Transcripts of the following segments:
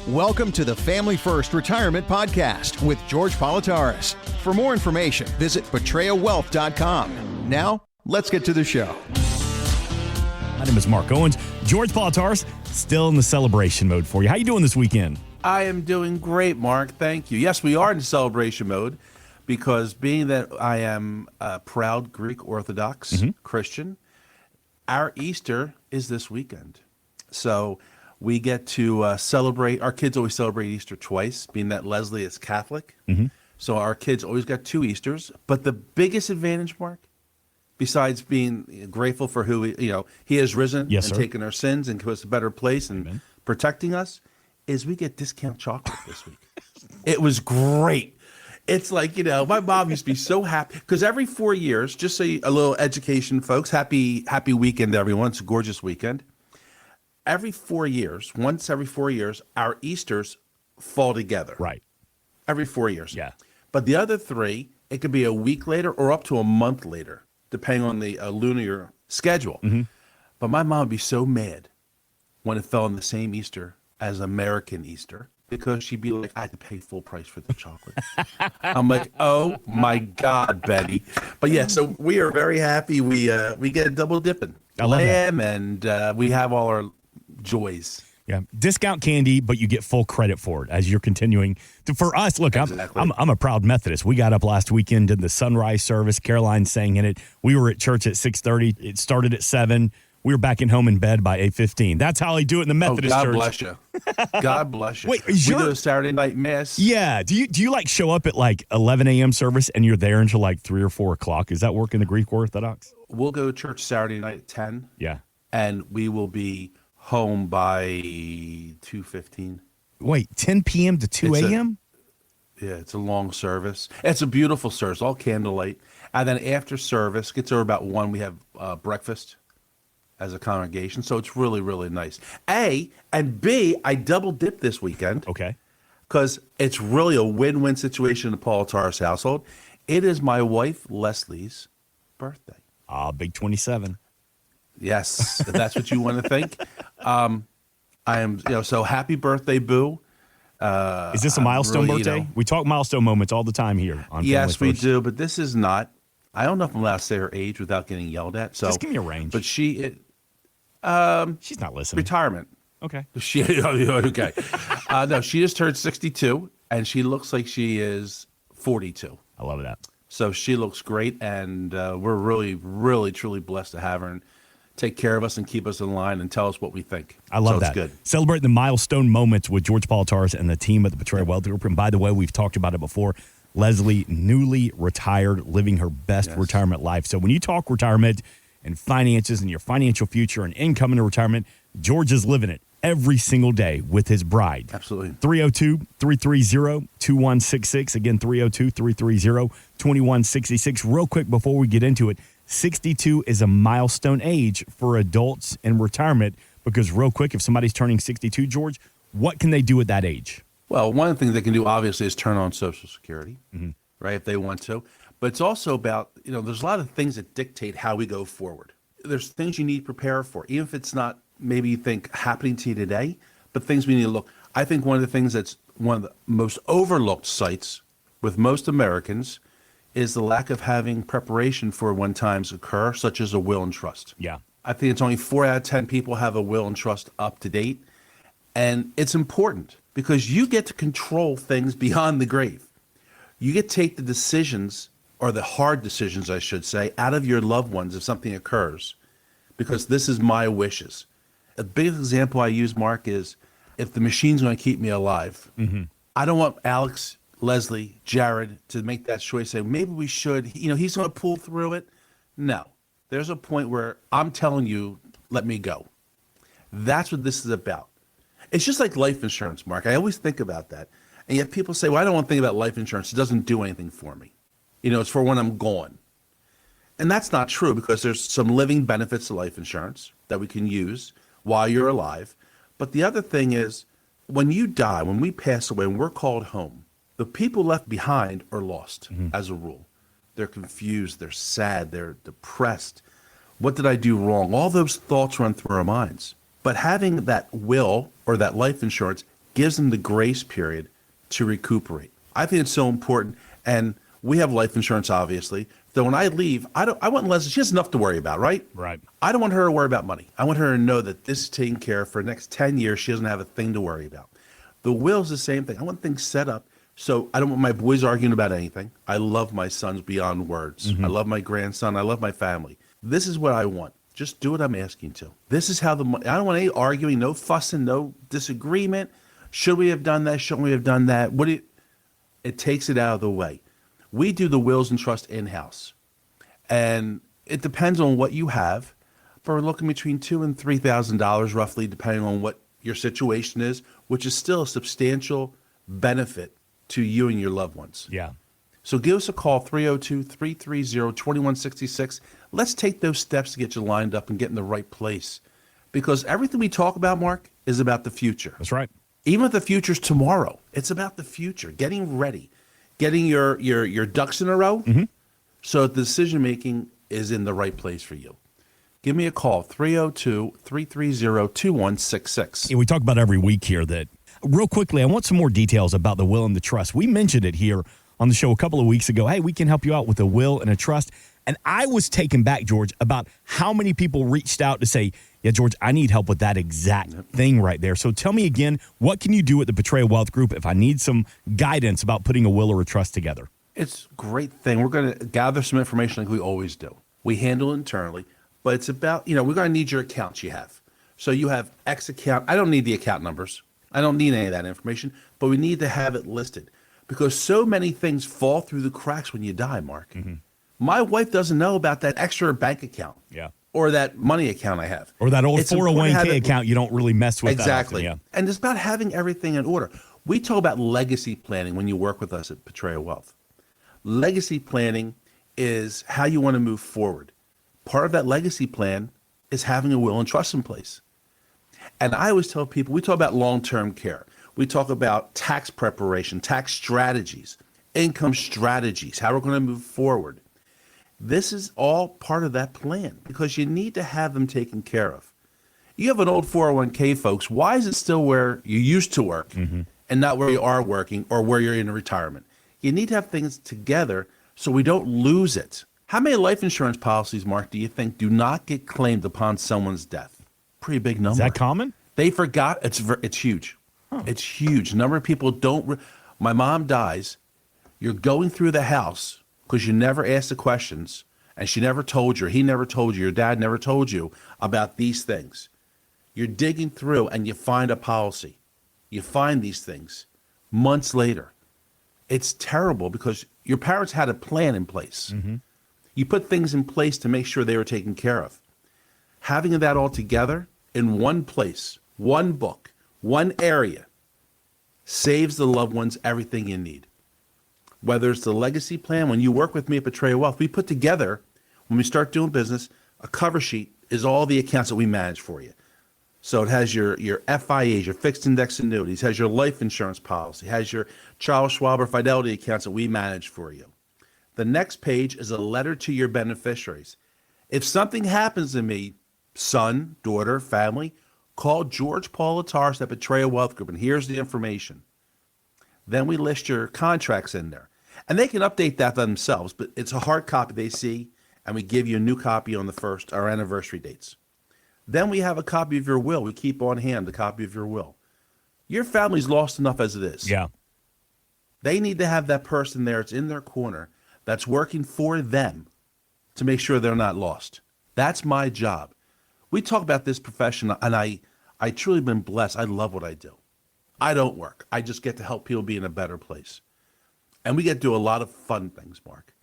Welcome to the Family First Retirement Podcast with George Politarhos. For more information, visit betrayawealth.com. Now, let's get to the show. My name is Mark Owens. George Politarhos, still in the celebration mode for you. How you doing this weekend? I am doing great, Mark. Thank you. Yes, we are in celebration mode because being that I am a proud Greek Orthodox Christian, our Easter is this weekend. So we get to celebrate. Our kids always celebrate Easter twice, being that Leslie is Catholic. So our kids always got two Easters. But the biggest advantage, Mark, besides being grateful for who he has risen and taken our sins and given us a better place and protecting us, is we get discount chocolate this week. It was great. It's like, my mom used to be so happy because every 4 years, just so a little education, folks, happy weekend, everyone. It's a gorgeous weekend. Every 4 years, once every 4 years, our Easters fall together. Right. Every 4 years. Yeah. But the other three, it could be a week later or up to a month later, depending on the lunar schedule. But my mom would be so mad when it fell on the same Easter as American Easter, because she'd be like, I had to pay full price for the chocolate. I'm like, oh my God, Betty. But yeah, so we are very happy. We get a double dipping. I love lamb, and we have all our joys. Yeah, discount candy, but you get full credit for it as you're continuing. For us, look, Exactly. I'm a proud Methodist. We got up last weekend, did the sunrise service. Caroline sang in it. We were at church at 6:30. It started at 7. We were back in home in bed by 8:15. That's how I do it in the Methodist God church. Bless you. God bless you. Wait, we do a Saturday night mass. Yeah. Do you like show up at like 11 a.m. service and you're there until like 3 or 4 o'clock? Is that work in the Greek Orthodox? We'll go to church Saturday night at 10. Yeah. And we will be home by 2:15. Wait, 10 p.m. to 2 a.m.? Yeah, it's a long service. It's a beautiful service, all candlelight. And then after service, gets over about 1, we have breakfast as a congregation. So it's really, really nice. A, and B, I double dipped this weekend. Okay. Because it's really a win-win situation in the Politarhos household. It is my wife, Leslie's birthday. Big 27. Yes, if that's what you want to think. I am, so happy birthday, Boo. Is this a milestone birthday? We talk milestone moments all the time here on Yes, Family we First. do, but this is not. I don't know if I'm allowed to say her age without getting yelled at. So Just give me a range. But she's not listening. retirement. Okay. Okay. No, she just turned 62, and she looks like she is 42. I love that. So she looks great, and we're really, really, truly blessed to have her and take care of us and keep us in line and tell us what we think. I love so that. It's good. Celebrate the milestone moments with George Politarhos and the team at the Betrayal Wealth Group. And by the way, we've talked about it before. Leslie, newly retired, living her best retirement life. So when you talk retirement and finances and your financial future and income into retirement, George is living it every single day with his bride. Absolutely. 302-330-2166. Again, 302-330-2166. Real quick before we get into it, 62 is a milestone age for adults in retirement because real quick, if somebody's turning 62, George, what can they do at that age? Well, one of the things they can do, obviously, is turn on Social Security, right, if they want to. But it's also about, there's a lot of things that dictate how we go forward. There's things you need to prepare for, even if it's not maybe you think happening to you today, but things we need to look. I think one of the things that's one of the most overlooked sites with most Americans is the lack of having preparation for when times occur, such as a will and trust. Yeah. I think it's only 4 out of 10 people have a will and trust up to date. And it's important because you get to control things beyond the grave. You get to take the decisions, or the hard decisions, I should say, out of your loved ones if something occurs, because this is my wishes. A big example I use, Mark, is if the machine's going to keep me alive, I don't want Alex, Leslie, Jared to make that choice, say, maybe we should, he's going to pull through it. No. There's a point where I'm telling you, let me go. That's what this is about. It's just like life insurance, Mark. I always think about that. And yet people say, well, I don't want to think about life insurance. It doesn't do anything for me. It's for when I'm gone. And that's not true because there's some living benefits to life insurance that we can use while you're alive. But the other thing is, when you die, when we pass away, when we're called home, the people left behind are lost as a rule. They're confused, they're sad, they're depressed. What did I do wrong? All those thoughts run through our minds. But having that will or that life insurance gives them the grace period to recuperate. I think it's so important. And we have life insurance, obviously. So when I leave, I want Leslie, she has enough to worry about, right? Right. I don't want her to worry about money. I want her to know that this is taken care of for the next 10 years. She doesn't have a thing to worry about. The will is the same thing. I want things set up so I don't want my boys arguing about anything. I love my sons beyond words. I love my grandson. I love my family. This is what I want. Just do what I'm asking to. This is how I don't want any arguing, no fussing, no disagreement. Should we have done that? Shouldn't we have done that? It takes it out of the way. We do the wills and trust in-house. And it depends on what you have, but we're looking between $2,000 and $3,000 roughly, depending on what your situation is, which is still a substantial benefit to you and your loved ones. Yeah. So give us a call, 302-330-2166. Let's take those steps to get you lined up and get in the right place. Because everything we talk about, Mark, is about the future. That's right. Even if the future's tomorrow, it's about the future, getting ready, getting your ducks in a row so the decision-making is in the right place for you. Give me a call, 302-330-2166. Yeah, we talk about every week here that, real quickly, I want some more details about the will and the trust. We mentioned it here on the show a couple of weeks ago. Hey, we can help you out with a will and a trust. And I was taken back, George, about how many people reached out to say, yeah, George, I need help with that exact thing right there. So tell me again, what can you do at the Betrayal Wealth Group if I need some guidance about putting a will or a trust together? It's a great thing. We're going to gather some information like we always do. We handle it internally, but it's about, we're going to need your accounts you have. So you have X account. I don't need the account numbers. I don't need any of that information, but we need to have it listed because so many things fall through the cracks when you die, Mark. My wife doesn't know about that extra bank account. Yeah. Or that money account I have. Or that old 401k account you don't really mess with. Exactly. That often, yeah. And it's about having everything in order. We talk about legacy planning when you work with us at Betrayal Wealth. Legacy planning is how you want to move forward. Part of that legacy plan is having a will and trust in place. And I always tell people, we talk about long-term care. We talk about tax preparation, tax strategies, income strategies, how we're going to move forward. This is all part of that plan because you need to have them taken care of. You have an old 401k, folks. Why is it still where you used to work and not where you are working or where you're in retirement? You need to have things together so we don't lose it. How many life insurance policies, Mark, do you think do not get claimed upon someone's death? Pretty big number. Is that common? They forgot. It's huge. Huh. It's huge. Number of people don't. My mom dies. You're going through the house because you never asked the questions, and she never told you, or he never told you, your dad never told you about these things. You're digging through, and you find a policy. You find these things months later. It's terrible because your parents had a plan in place. You put things in place to make sure they were taken care of. Having that all together in one place, one book, one area, saves the loved ones everything you need. Whether it's the legacy plan, when you work with me at Betrayal Wealth, we put together, when we start doing business, a cover sheet is all the accounts that we manage for you. So it has your FIAs, your fixed index annuities, has your life insurance policy, has your Charles Schwab or Fidelity accounts that we manage for you. The next page is a letter to your beneficiaries. If something happens to me, son, daughter, family, call George Politarhos at Betrayal Wealth Group, and here's the information. Then we list your contracts in there. And they can update that themselves, but it's a hard copy they see, and we give you a new copy on our anniversary dates. Then we have a copy of your will. We keep on hand a copy of your will. Your family's lost enough as it is. Yeah. They need to have that person there. It's in their corner that's working for them to make sure they're not lost. That's my job. We talk about this profession, and I truly been blessed. I love what I do. I don't work. I just get to help people be in a better place. And we get to do a lot of fun things, Mark.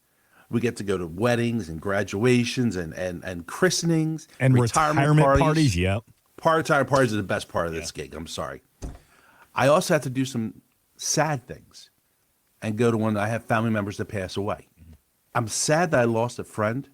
We get to go to weddings and graduations and christenings. And retirement parties. Yep. Retirement parties are the best part of this gig. I'm sorry. I also have to do some sad things and go to when I have family members that pass away. I'm sad that I lost a friend,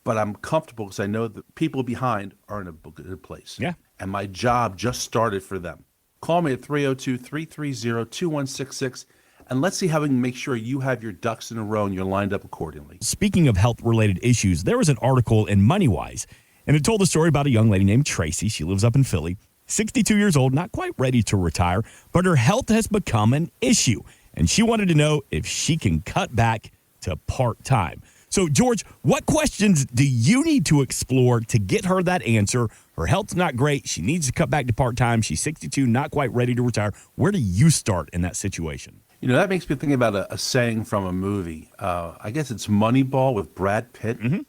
but I'm comfortable because I know the people behind are in a good place. Yeah. And my job just started for them. Call me at 302-330-2166, and let's see how we can make sure you have your ducks in a row and you're lined up accordingly. Speaking of health-related issues, there was an article in MoneyWise, and it told the story about a young lady named Tracy. She lives up in Philly. 62 years old, not quite ready to retire, but her health has become an issue. And she wanted to know if she can cut back to part-time. So, George, what questions do you need to explore to get her that answer? Her health's not great. She needs to cut back to part-time. She's 62, not quite ready to retire. Where do you start in that situation? You know, that makes me think about a saying from a movie. I guess it's Moneyball with Brad Pitt. Mm-hmm.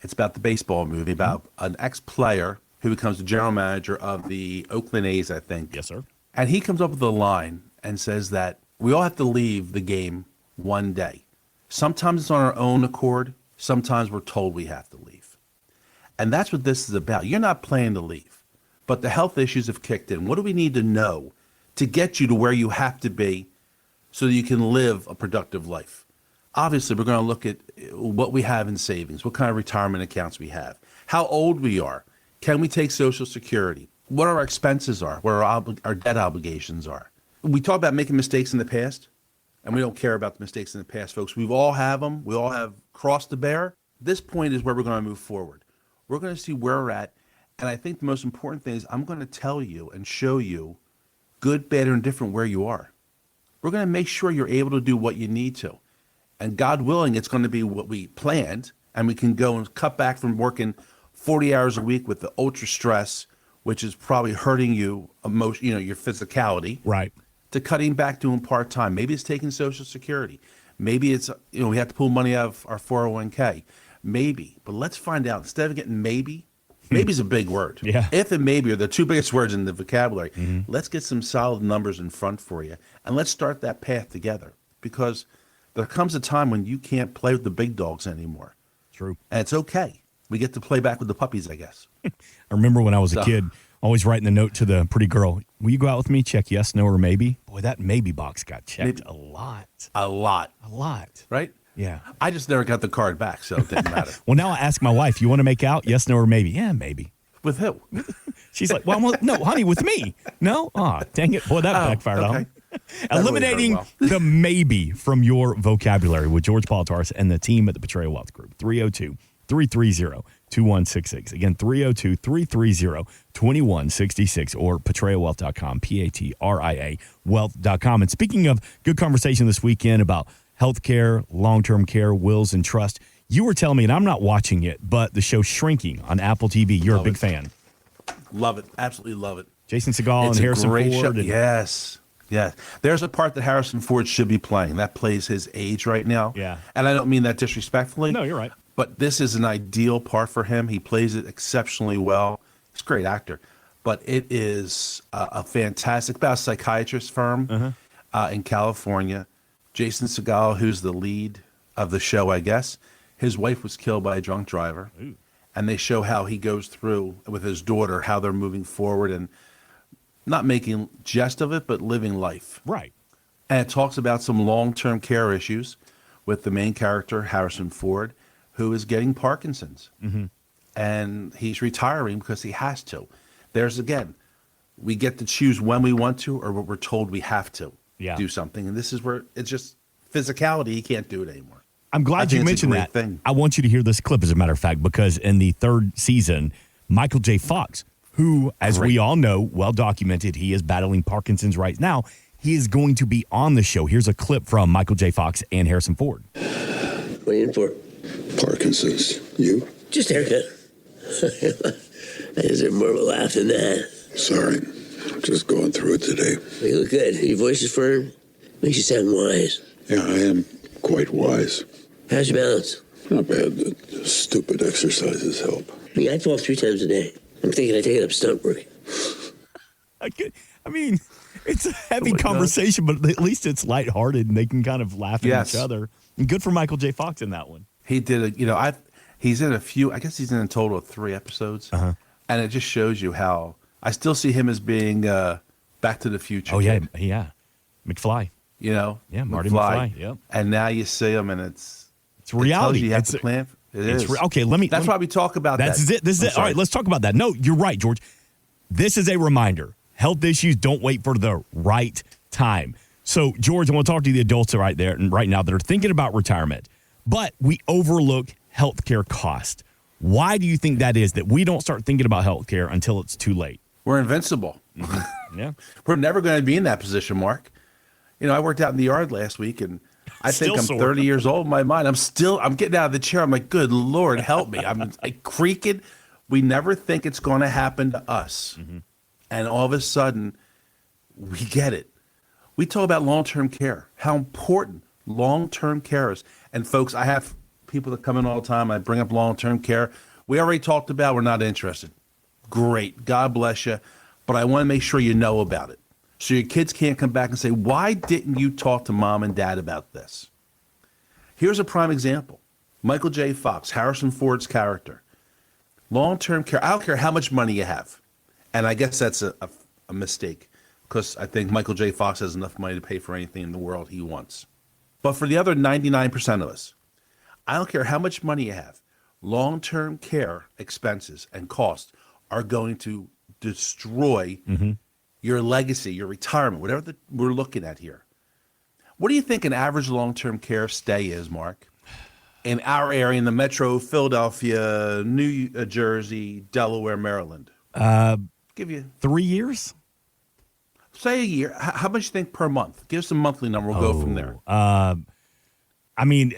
It's about the baseball movie, about an ex-player who becomes the general manager of the Oakland A's, I think. Yes, sir. And he comes up with a line and says that we all have to leave the game one day. Sometimes it's on our own accord. Sometimes we're told we have to leave. And that's what this is about. You're not planning to leave, but the health issues have kicked in. What do we need to know to get you to where you have to be so that you can live a productive life? Obviously, we're going to look at what we have in savings, what kind of retirement accounts we have, how old we are. Can we take Social Security? What our expenses are, what our debt obligations are. We talk about making mistakes in the past. And we don't care about the mistakes in the past, folks. We all have them. We all have crossed to bear. This point is where we're going to move forward. We're going to see where we're at. And I think the most important thing is I'm going to tell you and show you good, bad, or indifferent where you are. We're going to make sure you're able to do what you need to. And God willing, it's going to be what we planned. And we can go and cut back from working 40 hours a week with the ultra stress, which is probably hurting you, your physicality. Right. To cutting back doing part-time. Maybe it's taking Social Security. Maybe it's, we have to pull money out of our 401k. Maybe. But let's find out. Instead of getting maybe's a big word. Yeah. If and maybe are the two biggest words in the vocabulary. Mm-hmm. Let's get some solid numbers in front for you. And let's start that path together. Because there comes a time when you can't play with the big dogs anymore. True. And it's okay. We get to play back with the puppies, I guess. I remember when I was a kid, always writing the note to the pretty girl, will you go out with me? Check yes, no, or maybe. Boy, that maybe box got checked a lot. A lot. Right? Yeah. I just never got the card back, so it didn't matter. Well, now I ask my wife, you want to make out? Yes, no, or maybe? Yeah, maybe. With who? She's like, well, no, honey, with me. No? Aw, dang it. Boy, that backfired on me. Eliminating the maybe from your vocabulary with George Politarhos and the team at the Betrayal Wealth Group. 302-330-2166. Again, 302-330-2166 or PatriaWealth.com, P-A-T-R-I-A Wealth.com. And speaking of good conversation this weekend about healthcare, long-term care, wills, and trust, you were telling me, and I'm not watching it, but the show Shrinking on Apple TV. You're a big fan. Love it. Absolutely love it. Jason Segel and Harrison Ford. Yes. There's a part that Harrison Ford should be playing. That plays his age right now. Yeah. And I don't mean that disrespectfully. No, you're right. But this is an ideal part for him. He plays it exceptionally well. He's a great actor. But it is a fantastic, about a psychiatrist firm in California. Jason Segel, who's the lead of the show, I guess, his wife was killed by a drunk driver. Ooh. And they show how he goes through with his daughter, how they're moving forward and not making jest of it, but living life. Right. And it talks about some long-term care issues with the main character, Harrison Ford, who is getting Parkinson's. Mm-hmm. And he's retiring because he has to. There's, again, we get to choose when we want to or what we're told we have to do something. And this is where it's just physicality. He can't do it anymore. I'm glad you mentioned that. Thing. I want you to hear this clip, as a matter of fact, because in the third season, Michael J. Fox, who, as we all know, well documented, he is battling Parkinson's right now. He is going to be on the show. Here's a clip from Michael J. Fox and Harrison Ford. What are you in for? Parkinson's. You? Just a haircut. I deserve more of a laugh than that. Sorry. Just going through it today. You look good. Your voice is firm. Makes you sound wise. Yeah, I am quite wise. How's your balance? Not bad. The stupid exercises help. I fall 3 times a day. I'm thinking I take it up stunt work. I mean, it's a heavy conversation, but at least it's lighthearted and they can kind of laugh at each other. And good for Michael J. Fox in that one. He did he's in a few, I guess he's in a total of 3 episodes. Uh-huh. And it just shows you how I still see him as being Back to the Future. Oh, kid. yeah. McFly. Yeah, Marty McFly. Yep. And now you see him and it's reality. You have to plan. It is. Okay, That's why we talk about that. This is it. All right, let's talk about that. No, you're right, George. This is a reminder. Health issues don't wait for the right time. So, George, I want to talk to the adults right there and right now that are thinking about retirement, but we overlook healthcare cost. Why do you think that is, that we don't start thinking about healthcare until it's too late? we're invincible. Yeah. We're never going to be in that position, Mark. I worked out in the yard last week, and I think I'm sore. 30 years old in my mind. I'm getting out of the chair. I'm like, good Lord, help me. I'm like creaking. We never think it's going to happen to us. And all of a sudden, we get it. We talk about long-term care, how important long-term care is. And folks, I have people that come in all the time. I bring up long-term care. We already talked about we're not interested. Great. God bless you. But I want to make sure you know about it. So your kids can't come back and say, why didn't you talk to mom and dad about this? Here's a prime example. Michael J. Fox, Harrison Ford's character. Long-term care, I don't care how much money you have. And I guess that's a mistake, because I think Michael J. Fox has enough money to pay for anything in the world he wants. But for the other 99% of us, I don't care how much money you have. Long-term care expenses and costs are going to destroy your legacy, your retirement, whatever we're looking at here. What do you think an average long-term care stay is, Mark? In our area, in the metro, Philadelphia, New Jersey, Delaware, Maryland. Give you 3 years? Say a year. How much you think per month? Give us a monthly number. We'll go from there. I mean,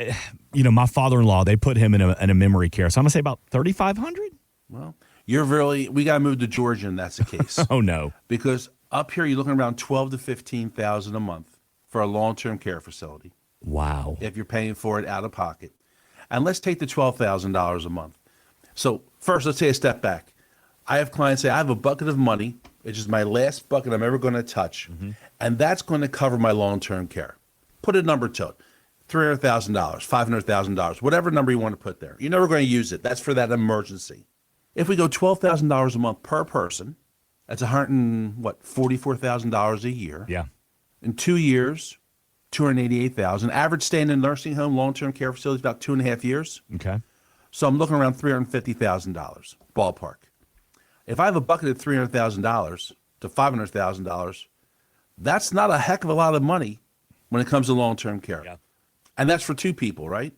my father-in-law, they put him in a memory care. So I'm going to say about $3,500. Well, we got to move to Georgia, and that's the case. Oh, no. Because up here, you're looking around $12,000 to $15,000 a month for a long-term care facility. Wow. If you're paying for it out of pocket. And let's take the $12,000 a month. So first, let's take a step back. I have clients say, I have a bucket of money. It's just my last bucket I'm ever going to touch. And that's going to cover my long-term care. Put a number to it. $300,000, $500,000, whatever number you want to put there. You're never going to use it. That's for that emergency. If we go $12,000 a month per person, that's $144,000 a year. Yeah. In 2 years, $288,000. Average stay in a nursing home, long-term care facility is about 2.5 years. Okay. So I'm looking around $350,000 ballpark. If I have a bucket of $300,000 to $500,000, that's not a heck of a lot of money when it comes to long-term care. Yeah. And that's for two people, right?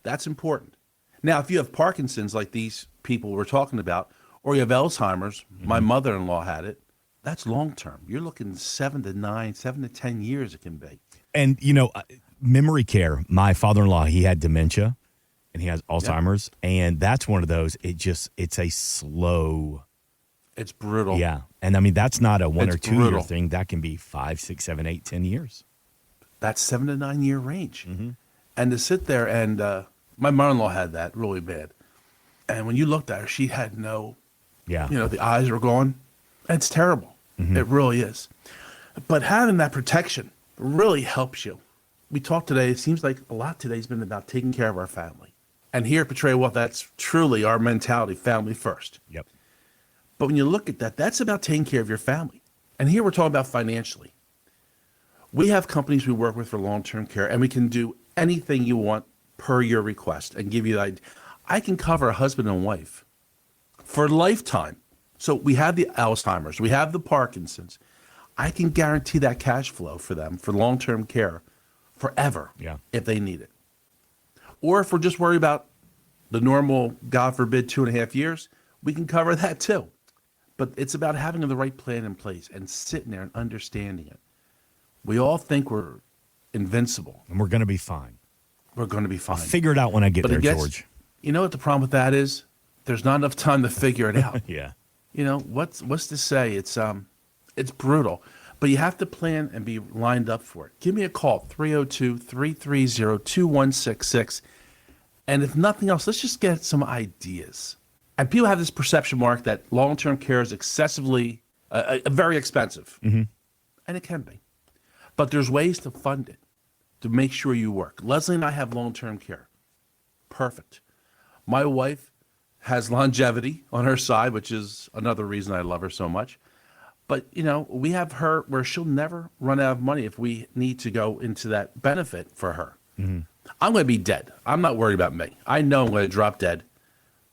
That's important. Now, if you have Parkinson's like these people we're talking about, or you have Alzheimer's, my mother-in-law had it, that's long-term. You're looking 7 to 10 years it can be. And, memory care, my father-in-law, he had dementia and he has Alzheimer's. And that's one of those, it's a slow. It's brutal. Yeah. And I mean, that's not a 1 or 2 year brutal. thing. That can be 5, 6, 7, 8, 10 years. That's 7 to 9 year range. And to sit there and my mother-in-law had that really bad. And when you looked at her, she had the eyes were gone. It's terrible. It really is. But having that protection really helps you. We talked today, it seems like a lot today has been about taking care of our family. And here at Portray Wealth, that's truly our mentality, family first. Yep. But when you look at that, that's about taking care of your family. And here we're talking about financially. We have companies we work with for long-term care, and we can do anything you want per your request and give you the idea. I can cover a husband and wife for a lifetime. So we have the Alzheimer's, we have the Parkinson's. I can guarantee that cash flow for them for long-term care forever if they need it. Or if we're just worried about the normal, God forbid, 2.5 years, we can cover that too. But it's about having the right plan in place and sitting there and understanding it. We all think we're invincible. And we're going to be fine. We're going to be fine. I'll figure it out when I get there, George. You know what the problem with that is? There's not enough time to figure it out. Yeah. What's to say? It's brutal. But you have to plan and be lined up for it. Give me a call, 302-330-2166. And if nothing else, let's just get some ideas. And people have this perception, Mark, that long-term care is excessively, very expensive. And it can be. But there's ways to fund it, to make sure you work. Leslie and I have long-term care. Perfect. My wife has longevity on her side, which is another reason I love her so much. But, we have her where she'll never run out of money if we need to go into that benefit for her. I'm going to be dead. I'm not worried about me. I know I'm going to drop dead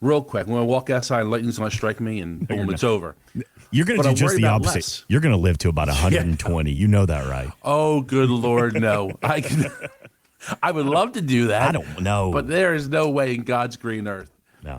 real quick. I'm going to walk outside and lightning's going to strike me and boom, it's over. You're going to do just the opposite. Less. You're going to live to about 120. You know that, right? Oh, good Lord, no. I would love to do that. I don't know. But there is no way in God's green earth. No.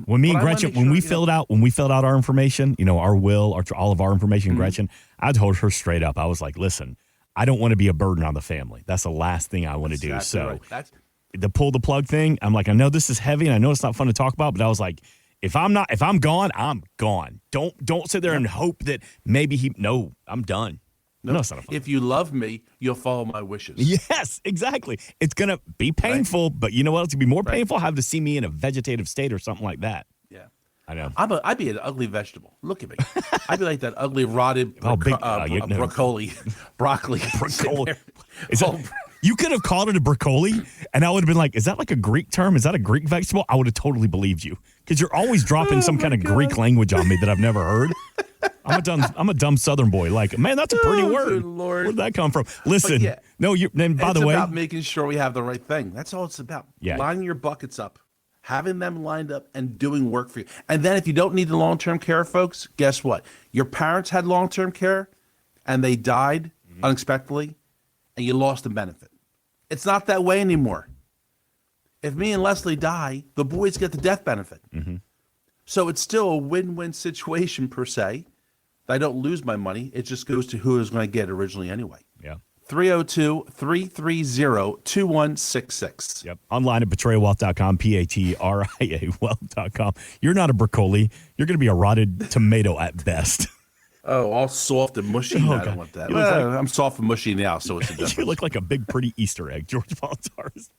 When me and but I wanna Gretchen, make when sure, we you filled out our information, our will, all of our information, Gretchen, I told her straight up, I was like, listen, I don't want to be a burden on the family. That's the last thing I want to do. Exactly So right. the pull the plug thing, I'm like, I know this is heavy and I know it's not fun to talk about, but I was like, if I'm gone, I'm gone. Don't sit there and hope that maybe I'm done. No, it's not fun. If you love me, you'll follow my wishes. Yes, exactly. It's going to be painful, but you know what? It's going to be more painful have to see me in a vegetative state or something like that. Yeah. I know. I'd be an ugly vegetable. Look at me. I'd be like that ugly rotted broccoli. Broccoli. Is You could have called it a broccoli, and I would have been like, is that like a Greek term? Is that a Greek vegetable? I would have totally believed you because you're always dropping some kind of Greek language on me that I've never heard. I'm a dumb Southern boy. Like, man, that's a pretty word. Good Lord. Where'd that come from? Listen, no, by the way, it's about making sure we have the right thing. That's all it's about. Yeah. Lining your buckets up, having them lined up, and doing work for you. And then if you don't need the long-term care, folks, guess what? Your parents had long-term care, and they died unexpectedly, and you lost the benefit. It's not that way anymore. If me and Leslie die, the boys get the death benefit. So it's still a win-win situation per se. I don't lose my money. It just goes to who is going to get it originally anyway. Yeah. 302-330-2166. Yep. Online at betrayalwealth.com, PATRIA wealth.com. You're not a broccoli. You're going to be a rotted tomato at best. Oh, all soft and mushy. I don't want that. I'm soft and mushy now, so it's a difference. You look like a big, pretty Easter egg. George Politarhos,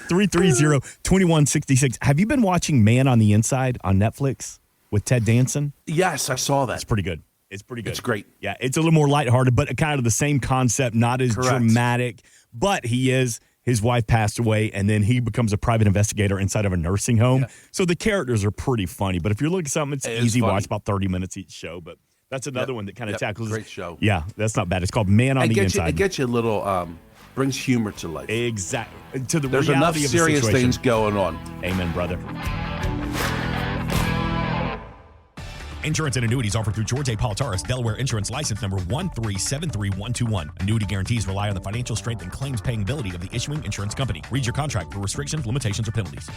302-330-2166. Have you been watching Man on the Inside on Netflix with Ted Danson? Yes, I saw that. It's pretty good. It's It's great. Yeah, it's a little more lighthearted, but kind of the same concept, not as dramatic. But his wife passed away, and then he becomes a private investigator inside of a nursing home. Yeah. So the characters are pretty funny. But if you're looking at something, it's easy to watch, about 30 minutes each show. But that's another one that kind of tackles. Great show. Yeah, that's not bad. It's called Man on the Inside. It gets you a little, brings humor to life. Exactly. To the There's reality enough of serious the situation. things going on. Amen, brother. Insurance and annuities offered through George Politarhos, Delaware Insurance License Number 1373121. Annuity guarantees rely on the financial strength and claims paying ability of the issuing insurance company. Read your contract for restrictions, limitations, or penalties.